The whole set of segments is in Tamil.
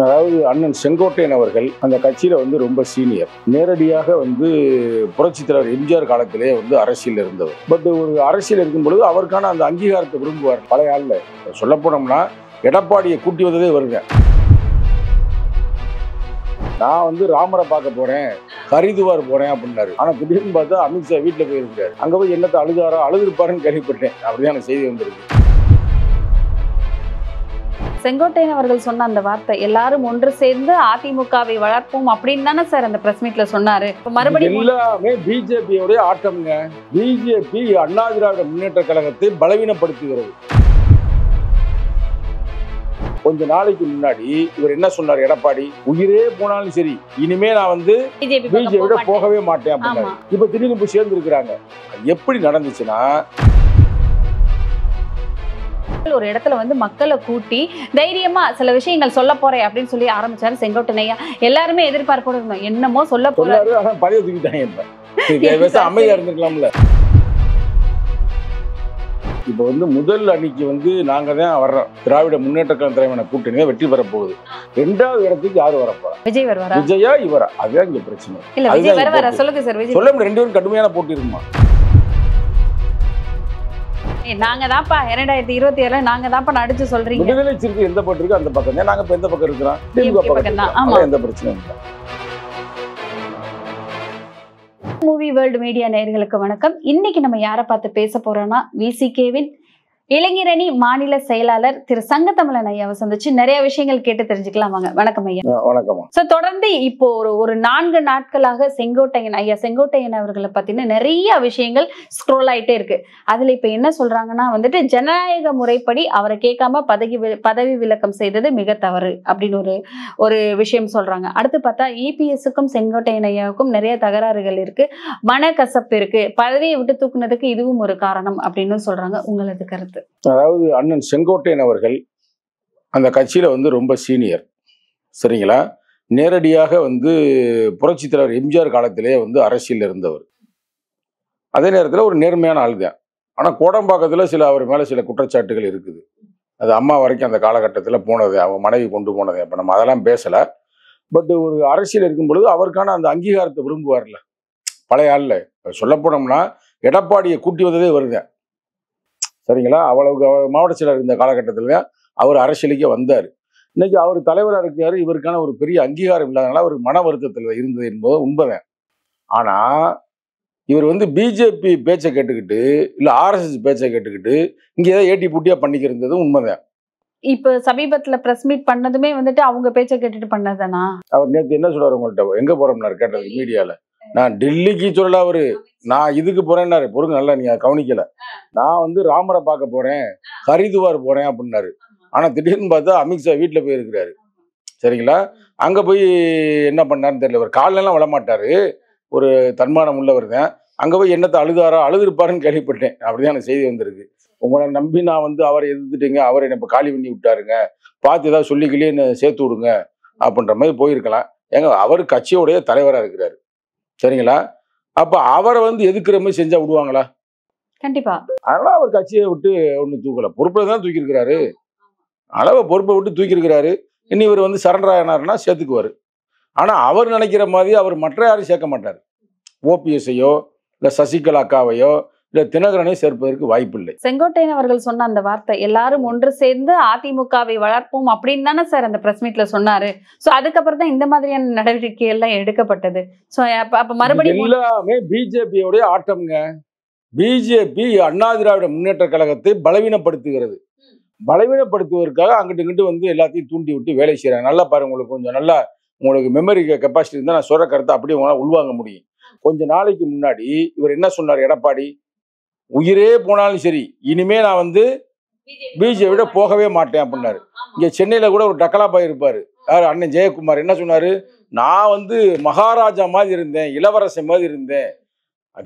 அதாவது அண்ணன் செங்கோட்டையன் அவர்கள் அந்த கட்சியில ரொம்ப சீனியர். நேரடியாக புரட்சித் தலைவர் எம்ஜிஆர் காலத்திலே அரசியல் இருந்தவர். பட் ஒரு அரசியல் இருக்கும் பொழுது அவருக்கான அந்த அங்கீகாரத்தை விரும்புவார். பழைய ஆள்ல சொல்ல போனோம்னா எடப்பாடியை கூட்டி வந்ததே வருங்க. நான் ராமரை பார்க்க போறேன், ஹரிதுவார் போறேன் அப்படின்னாரு. ஆனா திடீர்னு பார்த்தா அமித்ஷா வீட்டுல போயிருக்காரு. அங்க போய் என்னத்தை அழுதாரோ அழுதுருப்பாருன்னு கேள்விப்பட்டேன். அப்படிதான் எனக்கு செய்தி வந்திருக்கு. செங்கோட்டையன் அவர்கள் சொன்ன அந்த வார்த்தை எல்லாரும் ஒன்று சேர்ந்து அதிமுகவை வளர்ப்போம் அப்படின்னு தானே சார் அந்த பிரஸ் மீட்ல சொன்னாரு. மறுபடியும் எல்லாமே பிஜேபியோட ஆட்டம்ங்க. பிஜேபி அண்ணா திராவிட முன்னேற்ற கழகத்தை பலவீனப்படுத்துகிறது. கொஞ்ச நாளைக்கு முன்னாடி இவர் என்ன சொன்னார் எடப்பாடி, உயிரே போனாலும் சரி இனிமே நான் பிஜேபியோட போகவே மாட்டேன் அப்படின்னாரு. இப்ப திடீர்னு போய் சேர்ந்து இருக்கிறாங்க. எப்படி நடந்துச்சுன்னா, ஒரு இடத்துல மக்களை கூட்டி தைரியமா சில விஷயங்கள் சொல்ல போறேன் அப்படின்னு சொல்லி ஆரம்பிச்சாரு செங்கோட்டையன். எல்லாருமே எதிர்பார்ப்போட இருந்தோம், என்னமோ சொல்ல போறாரு. பழைய தூக்கிட்டாங்க. இப்ப அமைதியா இருந்திருக்கலாம்ல. இப்ப முதல் அணிக்கு நாங்க தான் வர்றோம். திராவிட முன்னேற்ற கழக தலைவன கூட்டணி தான் வெற்றி பெற போகுது. இரண்டாவது இடத்துக்கு யாரு வரப்போறா? விஜய் வருவாரா? விஜயா இவரா? அதுதான் இங்க பிரச்சனை. இல்ல விஜய் வருவாரா? சொல்லுங்க சார். விஜய் சொல்ல முடியும். ரெண்டு பேரும் கடுமையான போட்டி இருக்குமா? நாங்க தான்ப்பா 2027 நாங்க தான்ப்பா நடிச்சு சொல்றீங்க. விடுதலை சிறுத்தை எந்த பக்கம் இருக்கு அந்த பக்கம் தான். நாங்க இப்ப எந்த பக்கம் இருக்கிறோம்? திமுக பக்கம் தான். ஆமா, எந்த பிரச்சனையும் இல்லை. மூவி வேர்ல்டு மீடியா நேயர்களுக்கு வணக்கம். இன்னைக்கு நம்ம யாரை பார்த்து பேச போறோம்னா, விசிகேவின் இளைஞரணி மாநில செயலாளர் திரு சங்கத்தமிழன் ஐயாவை சந்திச்சு நிறைய விஷயங்கள் கேட்டு தெரிஞ்சுக்கலாம். வாங்க. வணக்கம் ஐயா. வணக்கம். தொடர்ந்து இப்போ ஒரு 4 நாட்களாக செங்கோட்டையன் அவர்களை பத்தின நிறைய விஷயங்கள் ஸ்க்ரோல் ஆயிட்டே இருக்கு. அதுல இப்ப என்ன சொல்றாங்கன்னா ஜனநாயக முறைப்படி அவரை கேட்காம பதவி விலக்கம் செய்தது மிக தவறு அப்படின்னு ஒரு விஷயம் சொல்றாங்க. அடுத்து பார்த்தா இபிஎஸ்க்கும் செங்கோட்டையன் ஐயாவுக்கும் நிறைய தகராறுகள் இருக்கு, மனக்கசப்பு இருக்கு, பதவியை விட்டு தூக்குனதுக்கு இதுவும் ஒரு காரணம் அப்படின்னு சொல்றாங்க. உங்களது கருத்து? அதாவது அண்ணன் செங்கோட்டையன் அவர்கள் அந்த கட்சியில ரொம்ப சீனியர். சரிங்களா? நேரடியாக புரட்சித் தலைவர் எம்ஜிஆர் காலத்திலே அரசியல் இருந்தவர். அதே நேரத்தில் ஒரு நேர்மையான ஆள் தான். ஆனால் கோடம்பாக்கத்தில் அவர் மேலே சில குற்றச்சாட்டுகள் இருக்குது. அது அம்மா வரைக்கும் அந்த காலகட்டத்தில் போனது, அவங்க மனைவி கொண்டு போனது. அப்போ நம்ம அதெல்லாம் பேசலை. பட் ஒரு அரசியல் இருக்கும் பொழுது அவருக்கான அந்த அங்கீகாரத்தை விரும்புவார்ல. பழைய ஆள்ல சொல்ல போனோம்னா எடப்பாடியை கூட்டி வந்ததே வருதேன். சரிங்களா? அவ்வளவுக்கு மாவட்ட செயலர் இருந்த காலகட்டத்தில் அவர் அரசியலுக்கே வந்தார். இன்னைக்கு அவர் தலைவராக இருக்காரு. இவருக்கான ஒரு பெரிய அங்கீகாரம் இல்லாதனால அவர் மன வருத்தத்தில் இருந்தது என்பது உண்மைதான். ஆனா இவர் பிஜேபி பேச்சை கேட்டுக்கிட்டு இல்ல ஆர்எஸ்எஸ் பேச்சை கேட்டுக்கிட்டு இங்க ஏதாவது ஏட்டி பூட்டியா பண்ணிக்கிறது உண்மைதான். இப்ப சமீபத்துல பிரஸ் மீட் பண்ணதுமே அவங்க பேச்சை கேட்டுட்டு பண்ணதானா? அவர் நேற்று என்ன சொல்றாரு உங்கள்கிட்ட, எங்க போறோம்னாரு கேட்டது மீடியால. நான் டெல்லிக்கு சொல்லல, அவரு நான் இதுக்கு போறேன்னாரு. பொருள் நல்லா நீங்க கவனிக்கல. நான் ராமரை பார்க்க போறேன், ஹரிதுவார் போறேன் அப்படின்னாரு. ஆனா திடீர்னு பார்த்தா அமித்ஷா வீட்டுல போயிருக்கிறாரு. சரிங்களா? அங்க போய் என்ன பண்ணாருன்னு தெரியல. அவர் காலெல்லாம் விழமாட்டாரு, ஒரு தன்மானம் உள்ளவர் தான். அங்க போய் என்னத்தை அழுதாரோ அழுதுருப்பாருன்னு கேள்விப்பட்டேன். அப்படிதான் எனக்கு செய்தி வந்திருக்கு. உங்களை நம்பி நான் அவரை எதிர்த்துட்டீங்க, அவரை என்ன இப்ப காலி பண்ணி விட்டாருங்க, பார்த்து ஏதாவது சொல்லிக்கிளே என்ன சேர்த்து விடுங்க அப்படின்ற மாதிரி போயிருக்கலாம். ஏங்க அவர் கட்சியோடைய தலைவரா இருக்கிறாரு. சரிங்களா? அப்ப அவரை எதுக்குற மாதிரி செஞ்சா விடுவாங்களா? கண்டிப்பா. அதனால அவர் கட்சியை விட்டு ஒண்ணு தூக்கல, பொறுப்பை தான் தூக்கி இருக்கிறாரு. அளவு பொறுப்பை விட்டு தூக்கி இருக்கிறாரு. இனி இவர் சரண்டர் ஆனாருன்னா சேர்த்துக்குவாரு. ஆனா அவர் நினைக்கிற மாதிரி அவர் மற்ற யாரையும் சேர்க்க மாட்டார். ஓபிஎஸ்ஐயோ இல்ல சசிகலா அக்காவையோ இல்ல தினகரனையும் சேர்ப்பதற்கு வாய்ப்பு இல்லை. செங்கோட்டையன் அவர்கள் சொன்ன அந்த வார்த்தை எல்லாரும் ஒன்று சேர்ந்து அதிமுகவை வளர்ப்போம் அப்படின்னு தானே சார் அந்த பிரஸ் மீட்ல சொன்னாரு. சோ அதுக்கப்புறம் தான் இந்த மாதிரியான நடவடிக்கை எல்லாம் எடுக்கப்பட்டது. சோ அப்ப மறுபடியும் எல்லாமே பிஜேபியோட ஆட்டம்ங்க. பிஜேபி அண்ணா திராவிட முன்னேற்ற கழகத்தை பலவீனப்படுத்துகிறது. பலவீனப்படுத்துவதற்காக அங்கிட்டு இங்கிட்டு எல்லாத்தையும் தூண்டி விட்டு வேலை செய்யறாங்க. நல்லா பாருங்க, உங்களுக்கு கொஞ்சம் நல்லா உங்களுக்கு மெமரி கெப்பாசிட்டி இருந்தால் நான் சொல்ற கருத்தை அப்படியே உங்களால் உள்வாங்க முடியும். கொஞ்ச நாளைக்கு முன்னாடி இவர் என்ன சொன்னார் எடப்பாடி, உயிரே போனாலும் சரி இனிமே நான் பிஜேபியோட போகவே மாட்டேன் அப்படின்னாரு. இங்க சென்னையில கூட ஒரு டக்கலா பாய் இருப்பாரு, யார் அண்ணன் ஜெயக்குமார். என்ன சொன்னாரு, நான் மகாராஜா மாதிரி இருந்தேன், இளவரசன் மாதிரி இருந்தேன்,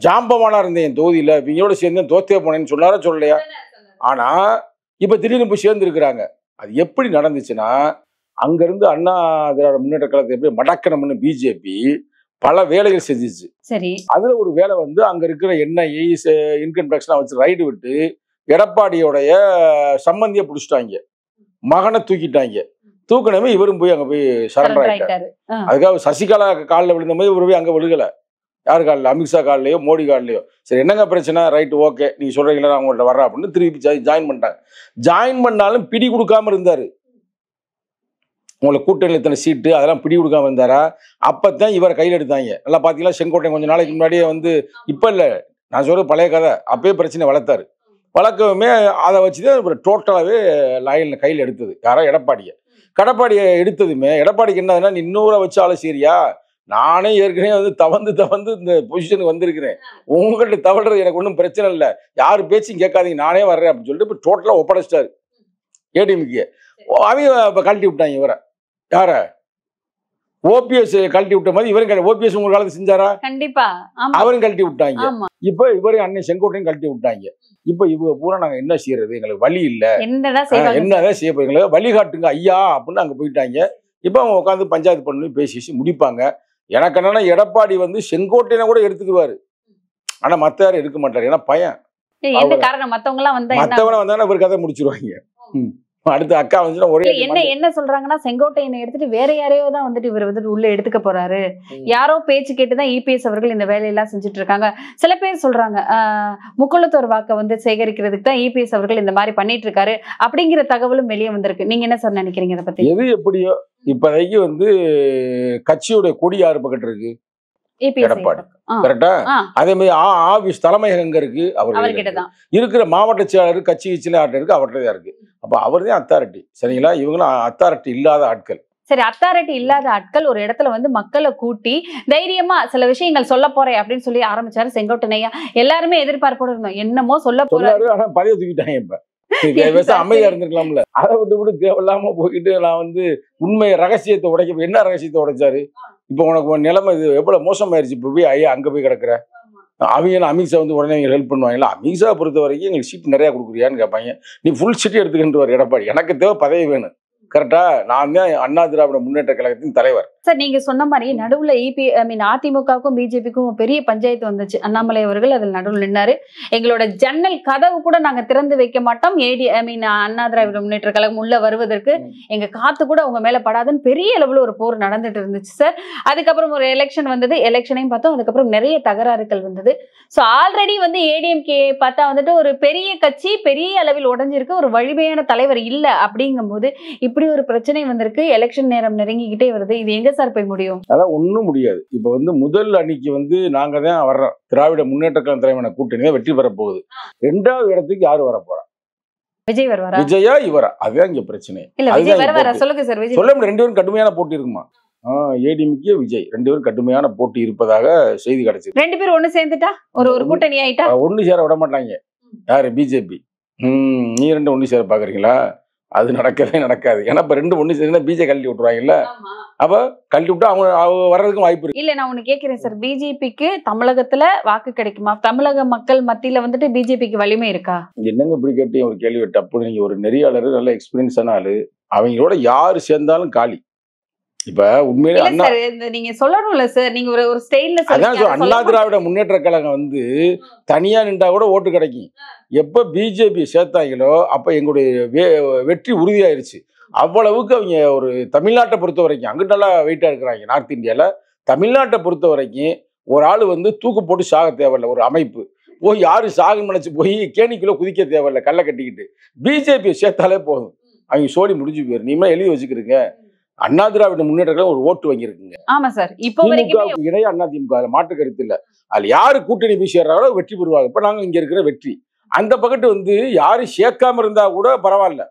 ஜாம்பவானா இருந்தேன் என் தொகுதியில, இவங்களோட சேர்ந்து தோத்தே போனேன்னு சொன்னாரா சொல்லலையா? ஆனா இப்ப திடீர்னு போய் சேர்ந்து இருக்கிறாங்க. அது எப்படி நடந்துச்சுன்னா, அங்கிருந்து அண்ணா திராவிட முன்னேற்ற கழகத்தை எப்படி மடக்கணும்னு பிஜேபி பல வேலைகள் செஞ்சிச்சு. சரி, அதுல ஒரு வேலை அங்க இருக்கிற என்ஐஏ இன்கம் டேக்ஸ் வச்சு ரைடு விட்டு எடப்பாடியோடைய சம்பந்தியை பிடிச்சிட்டாங்க, மகனை தூக்கிட்டாங்க. தூக்கணுமே இவரும் போய் அங்க போய் சரண்டர் சரண்டர் ஆயிட்டார். ஆயிட்டாரு. அதுக்காக சசிகலா காலில் விழுந்த மாதிரி இவரு போய் அங்க விழுகல. யார் காலில்? அமித்ஷா காலிலையோ மோடி காலிலையோ. சரி என்னங்க பிரச்சனை, ரைட் ஓகே நீங்க சொல்றீங்களா நான் உங்கள்ட்ட வர்றேன் அப்படின்னு திருப்பி ஜாயின் பண்ணிட்டாங்க. ஜாயின் பண்ணாலும் பிடி கொடுக்காம இருந்தாரு. உங்களை கூட்டணியில் இத்தனை சீட்டு அதெல்லாம் பிடி கொடுக்காம இருந்தாரா? அப்பதான் இவரை கையில் எடுத்தாங்க. நல்லா பாத்தீங்களா, செங்கோட்டை கொஞ்சம் நாளைக்கு முன்னாடியே வந்து, இப்ப இல்ல நான் சொல்ற பழைய கதை, அப்பயே பிரச்சனை வளர்த்தாரு. வளர்க்கவுமே அதை வச்சுதான் டோட்டலாவே லைன்ல கையில் எடுத்தது யாரோ எடப்பாடியை. எடப்பாடியை எடுத்ததுமே எடப்பாடிக்கு என்னதுன்னா, நீ இன்னொரு வச்சு ஆளு சரியா, நானே ஏற்கனவே வந்து தவந்து இந்த பொசிஷனுக்கு வந்திருக்கிறேன், உங்கள்கிட்ட தவறுறது எனக்கு ஒன்றும் பிரச்சனை இல்லை, யாரு பேச்சும் கேட்காதீங்க நானே வர்றேன் அப்படின்னு சொல்லிட்டு இப்போ டோட்டலாக ஒப்படைச்சிட்டாரு ஏடிஎம்கே. அவங்க இப்போ கழட்டி விட்டாங்க இவரை. யார? ஓபிஎஸ் கழட்டி விட்ட மாதிரி இவரும். ஓபிஎஸ் உங்க காலத்து செஞ்சாரா? கண்டிப்பா. அவரும் கழட்டி விட்டாங்க. இப்ப இவரையும் அண்ணன் செங்கோட்டையும் கழட்டி விட்டாங்க. இப்ப இவங்க பூரா நாங்க என்ன செய்யறது, எங்களுக்கு வழி இல்ல, என்னதான் செய்ய போறீங்களா, வழிகாட்டுங்க ஐயா அப்படின்னு அங்க போயிட்டாங்க. இப்ப அவங்க உட்காந்து பஞ்சாயத்து பண்ணி பேசி முடிப்பாங்க. எனக்கு என்னன்னா, எடப்பாடி வந்து செங்கோட்டையனை கூட எடுத்துக்குவாரு, ஆனா மத்த யாரும் எடுக்க மாட்டாரு. ஏன்னா பையன் மத்தவங்க வந்தாங்கன்னா இவர் கதை முடிச்சிருவாங்க. அடுத்த அக்கா வந்து ஒரே என்ன சொல்றாங்கன்னா, செங்கோட்டையனை எடுத்துட்டு வேற யாரையோ தான் வந்துட்டு இவர் வந்துட்டு உள்ள எடுத்துக்க போறாரு, யாரோ பேச்சு கேட்டுதான் இபிஎஸ் அவர்கள் இந்த வேலையெல்லாம் செஞ்சுட்டு இருக்காங்க. சில பேர் சொல்றாங்க முக்குளத்தோர் வாக்க வந்து சேகரிக்கிறதுக்கு தான் இபிஎஸ் அவர்கள் இந்த மாதிரி பண்ணிட்டு இருக்காரு அப்படிங்கிற தகவலும் வெளியே வந்திருக்கு. நீங்க என்ன சார் நினைக்கிறீங்க இதை பத்தி? எது எப்படியோ இப்போதைக்கு வந்து கட்சியோட கொடி யாரு பக்கத்து இருக்கு? எடப்பாடி. கரெக்டா? அதே மாதிரி ஆபீஸ் தலைமையகம் எங்க இருக்கு? அவர்கிட்ட இருக்கிற மாவட்ட செயலாளர் கட்சி கட்சியில ஆட்ட இருக்கு, அவர்கிட்ட தான் இருக்கு. அப்ப அவர் தான் அத்தாரிட்டி. சரிங்களா? இவங்களும் அத்தாரிட்டி இல்லாத ஆட்கள். சரி, அத்தாரிட்டி இல்லாத ஆட்கள் ஒரு இடத்துல வந்து மக்களை கூட்டி தைரியமா சில விஷயங்கள் சொல்ல போறேன் அப்படின்னு சொல்லி ஆரம்பிச்சாரு செங்கோட்டையா. எல்லாருமே எதிர்பார்ப்போட இருந்தோம், என்னமோ சொல்ல போறாரு. ஆனா பதவி தூக்கிட்டாங்க. இப்ப அமைதியா இருந்திருக்கலாம்ல. அதை விட்டு தேவையில்லாம போயிட்டு நான் வந்து உண்மை ரகசியத்தை உடைக்க. என்ன ரகசியத்தை உடைச்சாரு? இப்ப உனக்கு நிலைமை இது எவ்வளவு மோசமாயிருச்சு. இப்ப போய் ஐயா அங்க போய் கிடக்குற. அவங்க அமித்ஷா வந்து உடனே ஹெல்ப் பண்ணுவாங்களா? அமித்ஷா பொறுத்த வரைக்கும் எங்களுக்கு சீட் நிறைய கொடுக்குறியான்னு கேட்பாங்க. நீ ஃபுல் சீட் எடுத்துக்கிட்டு எடப்பாடி, எனக்கு தேவை பதவி வேணும். கரெக்டா? நான் தான் அண்ணா திராவிட முன்னேற்ற கழகத்தின் தலைவர். சார், நீங்க சொன்ன மாதிரி நடுவுல அதிமுகவுக்கும் பிஜேபிக்கும் பெரிய பஞ்சாயத்து வந்துச்சு. அண்ணாமலை அவர்கள் அதில் நடுவில் நின்னாரு. எங்களோட ஜன்னல் கதவு கூட நாங்க திறந்து வைக்க மாட்டோம், அண்ணா திராவிட முன்னேற்ற கழகம் உள்ள வருவதற்கு எங்க காத்து கூட உங்க மேல படாதுன்னு பெரிய அளவுல ஒரு போர் நடந்துட்டு இருந்துச்சு சார். அதுக்கப்புறம் ஒரு எலெக்ஷன் வந்தது, எலெக்ஷனையும் பார்த்தோம். அதுக்கப்புறம் நிறைய தகராறுகள் வந்தது. ஸோ ஆல்ரெடி வந்து ஏடிஎம்கே பார்த்தா வந்துட்டு ஒரு பெரிய கட்சி பெரிய அளவில் உடஞ்சிருக்கு, ஒரு வலிமையான தலைவர் இல்லை. அப்படிங்கும் போது இப்படி ஒரு பிரச்சனை வந்திருக்கு. எலெக்ஷன் நேரம் நெருங்கிக்கிட்டே வருது. இது எங்க சார் போய் முடியும்? அதான் ஒன்றும் முடியாது. இப்ப வந்து முதல் அணிக்கு வந்து நாங்க தான் வர்றோம். திராவிட முன்னேற்ற கழகம் தலைவன கூட்டணி தான் வெற்றி பெற போகுது. 2வது இடத்துக்கு யாரு வர போறா? விஜய் வருவாரா? விஜயா இவரா? அதுதான் இங்க பிரச்சனை. இல்ல, விஜய் வருவாரா? சொல்லுங்க சார். விஜய் சொல்ல முடியும். 2 பேரும் கடுமையான போட்டி இருக்குமா? ஏடிஎம்கே விஜய் 2 பேரும் கடுமையான போட்டி இருப்பதாக செய்தி கிடைச்சது. 2 பேரும் ஒண்ணு சேர்ந்துட்டா ஒரு கூட்டணி ஆயிட்டா ஒண்ணு சேர விட மாட்டாங்க. யாரு? பிஜேபி. நீ 2 ஒண்ணு சேர பாக்குறீங்களா? அது நடக்கவே நடக்காது. ஏன்னா இப்ப 2 ஒண்ணு சேர்ந்தா பிஜே கழட்டி விட்டுருவாங்கல்ல. அப்ப கழட்டி விட்டா அவங்க வர்றதுக்கும் வாய்ப்பு இருக்கு. இல்ல, நான் ஒண்ணு கேட்கிறேன் சார், பிஜேபிக்கு தமிழகத்துல வாக்கு கிடைக்குமா? தமிழக மக்கள் மத்தியில வந்துட்டு பிஜேபிக்கு வலிமை இருக்கா? என்னங்க இப்படி கேட்டு ஒரு கேள்வி தப்பு. நீங்க ஒரு நெறியாளர், நல்ல எக்ஸ்பீரியன்ஸான ஆளு, அவங்களோட யாரு சேர்ந்தாலும் காலி. இப்ப உண்மையிலே நீங்க சொல்லணும்ல சார், நீங்க ஒரு ஸ்டைல்ல அண்ணா திராவிட முன்னேற்ற கழகம் வந்து தனியா நின்றா கூட ஓட்டு கிடைக்கும். எப்ப பிஜேபி சேர்த்தாங்களோ அப்ப எங்களுடைய வெற்றி உறுதியாயிருச்சு. அவ்வளவுக்கு அவங்க ஒரு தமிழ்நாட்டை பொறுத்த வரைக்கும் அங்கிட்ட நல்லா வெயிட்டா இருக்கிறாங்க. நார்த் இந்தியால தமிழ்நாட்டை பொறுத்த வரைக்கும் ஒரு ஆள் வந்து தூக்கு போட்டு சாக தேவையில்ல. ஒரு அமைப்பு போய் யாரு சாகுன்னு நினைச்சு போய் கேணிக்குள்ள குதிக்க தேவையில்ல. கல்லை கட்டிக்கிட்டு பிஜேபி சேர்த்தாலே போதும், அவங்க சோடி முடிஞ்சு போயிரு. நீமா எழுதி வச்சுக்கிறீங்க. அண்ணா திராவிட முன்னேற்ற ஒரு ஓட்டு வாங்கியிருக்குங்க. ஆமா சார். இப்போ வரைக்கும் இடையே அண்ணா திமுக மாற்று கருத்து இல்ல. அதுல யாரு கூட்டணி போய் சேர்றாங்களோ வெற்றி பெறுவாங்க. இப்ப நாங்க இங்க இருக்கிற வெற்றி அந்த பக்கத்து வந்து யாரு சேர்க்காம இருந்தா கூட பரவாயில்ல.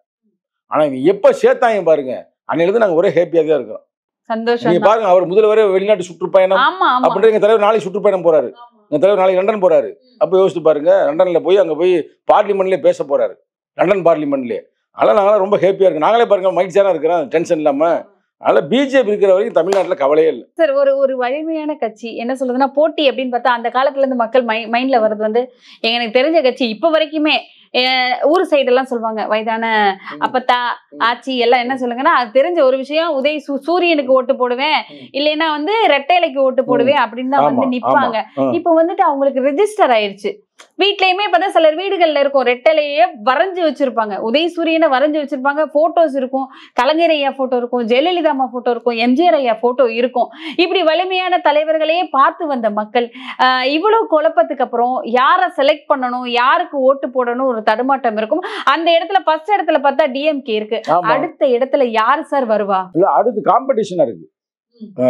ஆனா இவங்க எப்ப சேர்த்தாங்க பாருங்க, அன்னையிலிருந்து நாங்க ஒரே ஹேப்பியா தான் இருக்கிறோம். சந்தோஷம். நீங்க பாருங்க, அவர் முதல்வரே வெளிநாட்டு சுற்றுப்பயணம் அப்படின்ற எங்க தலைவர் நாளைக்கு சுற்றுப்பயணம் போறாரு. எங்க தலைவர் நாளைக்கு லண்டன் போறாரு. அப்ப யோசிச்சு பாருங்க, லண்டன்ல போய் அங்க போய் பார்லிமெண்ட்லயே பேச போறாரு, லண்டன் பார்லிமெண்ட்லயே. அதெல்லாம் நாங்களாம் ரொம்ப ஹேப்பியா இருக்கு. நாங்களே பாருங்க மகிழ்ச்சியா இருக்கிறோம், டென்ஷன் இல்லாம. அதனால பிஜேபி இருக்கிற வரைக்கும் தமிழ்நாட்டுல கவலையே இல்லை சார். ஒரு வலிமையான கட்சி என்ன சொல்றதுன்னா, போட்டி அப்படின்னு பார்த்தா அந்த காலத்துல இருந்து மக்கள் மைண்ட்ல வர்றது வந்து எனக்கு தெரிஞ்ச கட்சி இப்ப வரைக்குமே ஊர் சைடு எல்லாம் சொல்லுவாங்க, வயதான அப்பத்தா ஆச்சி எல்லாம் என்ன சொல்லுங்கன்னா, அது தெரிஞ்ச ஒரு விஷயம், சூரியனுக்கு ஓட்டு போடுவேன், இல்லைன்னா வந்து ரெட்டைலைக்கு ஓட்டு போடுவேன் அப்படின்னு தான் வந்து நிப்பாங்க. இப்ப வந்துட்டு அவங்களுக்கு ரெஜிஸ்டர் ஆயிடுச்சு. வீட்லயுமே பார்த்தா சிலர் வீடுகள்ல இருக்கும், ரெட்டலையே வரைஞ்சு வச்சிருப்பாங்க, உதயசூரியனை வரைஞ்சு வச்சிருப்பாங்க, போட்டோஸ் இருக்கும், கலைஞர் ஐயா போட்டோ இருக்கும், ஜெயலலிதா அம்மா போட்டோ இருக்கும், எம்ஜிஆர் ஐயா போட்டோ இருக்கும். இப்படி வலிமையான தலைவர்களையே பார்த்து வந்த மக்கள் இவ்வளவு குழப்பத்துக்கு அப்புறம் யாரை செலக்ட் பண்ணணும், யாருக்கு ஓட்டு போடணும் ஒரு தடுமாட்டம் இருக்கும். அந்த இடத்துல ஃபர்ஸ்ட் இடத்துல பார்த்தா டிஎம்கே இருக்கு, ஆமா. அடுத்த இடத்துல யாரு சார் வருவா? இல்ல அடுத்து காம்படிஷனா இருக்கு.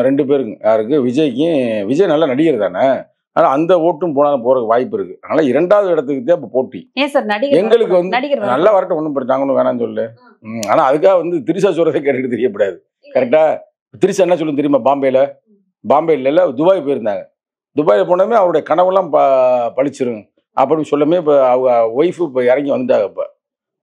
2 பேருங்க. யாருக்கு? விஜய்க்கும். விஜய் நல்ல நடிகர் தானே. ஆனா அந்த ஓட்டும் போனாலும் போறதுக்கு வாய்ப்பு இருக்கு. அதனால 2வது இடத்துக்கு தான் இப்ப போட்டி. ஏன் சார் நடிகர் எங்களுக்கு வந்து நடிகர் வரணும். நல்லா வரட்டும், ஒன்றும் பிரச்சனை ஒன்றும் வேணாம்னு சொல்லு. ஆனா அதுக்காக வந்து திரிஷா சொல்றதை கேட்டுட்டு தெரியக்கூடாது. கரெக்டா? திரிஷா என்ன சொல்லும் தெரியுமா? பாம்பேல இல்ல துபாய் போயிருந்தாங்க. துபாயில் போனோமே அவருடைய கனவெல்லாம் பழிச்சிரும் அப்படின்னு சொல்லமே இப்போ அவங்க ஒய்ஃபு இப்போ இறங்கி வந்துட்டாங்க. இப்போ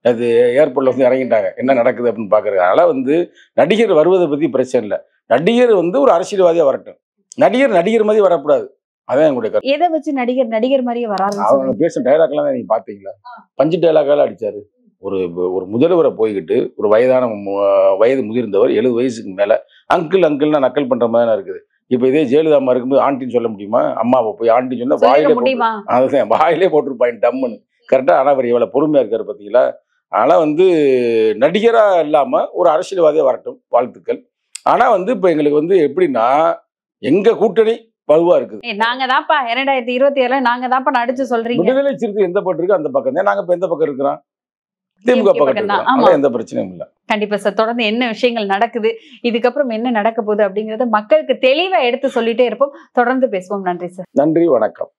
அது ஏர்போர்ட்டில் வந்து இறங்கிட்டாங்க, என்ன நடக்குது அப்படின்னு பார்க்குறது. அதனால் வந்து நடிகர் வருவதை பற்றி பிரச்சனை இல்லை. நடிகர் வந்து ஒரு அரசியல்வாதியாக வரட்டும், நடிகர் மாதிரி வரக்கூடாது. அதான் எங்களுடைய கருத்து. எதை வச்சு நடிகர் மாதிரியே வராது? அவங்க பேசுன டைலாக்லாம் நீங்கள் பார்த்தீங்களா? பஞ்சு டைலாக்லாம் அடித்தார். ஒரு முதல்வரை போய்கிட்டு ஒரு வயது முதிர்ந்தவர் 70 வயசுக்கு மேலே அங்கிள்னா நக்கல் பண்ணுற மாதிரி தான் இருக்குது. இப்போ இதே ஜெயலலிதா அம்மா இருக்கும்போது ஆண்டின்னு சொல்ல முடியுமா? அம்மாவை போய் ஆண்டின்னு சொன்னால் வாயிலே போட்டிருப்பாங்க டம்முன்னு. கரெக்டாக. ஆனால் அவர் இவ்வளோ பொறுமையாக இருக்கார் பார்த்தீங்களா? ஆனால் வந்து நடிகராக இல்லாமல் ஒரு அரசியல்வாதியாக வரட்டும், வாழ்த்துக்கள். ஆனால் வந்து இப்போ எங்களுக்கு வந்து எப்படின்னா எங்கள் கூட்டணி வலுவா இருக்குது. நாங்க தான்ப்பா 2027 நாங்க தான்ப்பா நடிச்சு சொல்றீங்க. விடுதலை சிறுத்தை எந்த பக்கம் இருக்கு அந்த பக்கம் தான். நாங்க இப்ப எந்த பக்கம் இருக்கிறோம்? திமுக பக்கம் தான். எந்த பிரச்சனையும் இல்லை. கண்டிப்பா சார். தொடர்ந்து என்ன விஷயங்கள் நடக்குது, இதுக்கப்புறம் என்ன நடக்க போகுது அப்படிங்கறத மக்களுக்கு தெளிவா எடுத்து சொல்லிட்டே இருப்போம். தொடர்ந்து பேசுவோம். நன்றி சார். நன்றி, வணக்கம்.